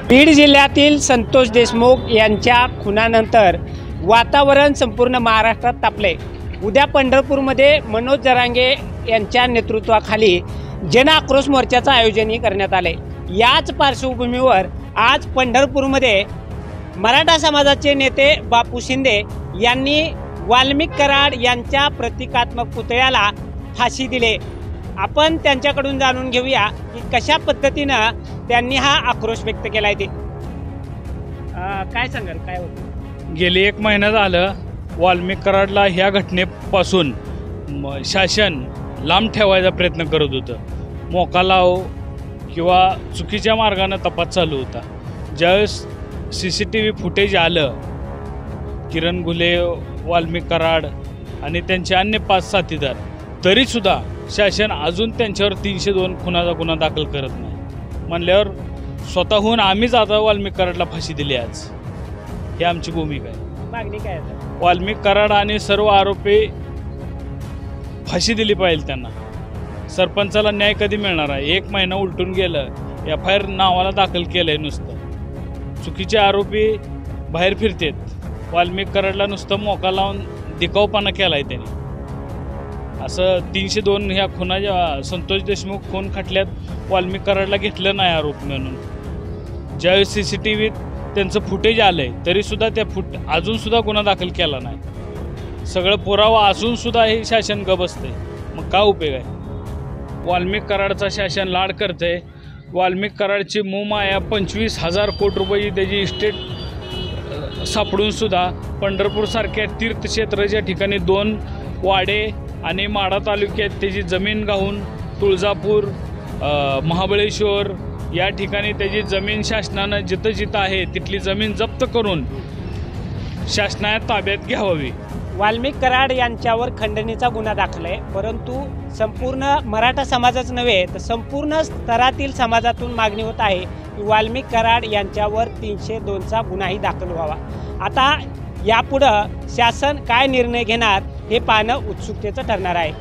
बीड जिल्ह्यातील संतोष देशमुख यांच्या खुनानंतर वातावरण संपूर्ण महाराष्ट्रात तापले। उद्या पंढरपूरमध्ये मनोज जरांगे यांच्या नेतृत्वाखाली जन आक्रोश मोर्चाचं आयोजनही करण्यात आले। याच पार्श्वभूमीवर आज पंढरपूरमध्ये मराठा समाजाचे नेते बापू शिंदे यांनी वाल्मिक कराड यांच्या प्रतिकात्मक पुतळ्याला फाशी दिली। आपण त्यांच्याकडून जाणून घेऊया की कशा पद्धतीने त्यांनी हा आक्रोश व्यक्त केलाय ते। काय सांगाल, काय होतं? गेली 1 महिना झालं वाल्मिक कराडला ह्या घटनेपासून शासन लांब ठेवायचा प्रयत्न करत होतं। मोका लाव किंवा चुकीच्या मार्गाने तपास चालू होता। ज्यावेळेस CCTV फुटेज आलं, किरण घुले, वाल्मिक कराड आणि त्यांचे अन्य 5 साथीदार, तरीसुद्धा शासन अजून त्यांच्यावर 302 खुनाचा गुन्हा दाखल करत नाही म्हणल्यावर स्वतःहून आम्हीच आता वाल्मिक कराडला फाशी दिली आज। ही आमची भूमिका आहे। मागणी काय आहे? वाल्मिक कराड आणि सर्व आरोपी फाशी दिली पाहिजे त्यांना। सरपंचाला न्याय कधी मिळणार आहे? 1 महिना उलटून गेलं, FIR नावाला दाखल केलंय नुसतं। चुकीचे आरोपी बाहेर फिरतात। वाल्मिक कराडला नुसतं मोका लावून दिखावपणा केलाय त्यांनी। असं 302 ह्या खुनाच्या संतोष देशमुख खून खटल्यात वाल्मिक कराडला घेतलं नाही आरोप म्हणून। ज्यावेळेस CCTV त्यांचं फुटेज आलंय तरीसुद्धा त्या अजूनसुद्धा गुन्हा दाखल केला नाही। सगळं पुरावा असूनसुद्धा हे शासन गप बसतंय, मग काय उपयोग आहे? वाल्मिक कराडचा शासन लाड करतंय। वाल्मिक कराडची मोमाया 25,000 कोटी रुपये त्याची इस्टेट सापडूनसुद्धा पंढरपूरसारख्या तीर्थक्षेत्राच्या ठिकाणी 2 वाडे आणि माढा तालुक्यात त्याची जमीन गाहून तुळजापूर, महाबळेश्वर या ठिकाणी त्याची जमीन शासनानं जिथं जिथं आहे तिथली जमीन जप्त करून शासनाच्या ताब्यात घ्यावी। वाल्मिक कराड यांच्यावर खंडणीचा गुन्हा दाखल आहे, परंतु संपूर्ण मराठा समाजाच नव्हे तर संपूर्ण स्तरातील समाजातून मागणी होत आहे की वाल्मिक कराड यांच्यावर 302चा गुन्हाही दाखल व्हावा। आता यापुढं शासन काय निर्णय घेणार हे पाहणं उत्सुकतेचं ठरणार आहे।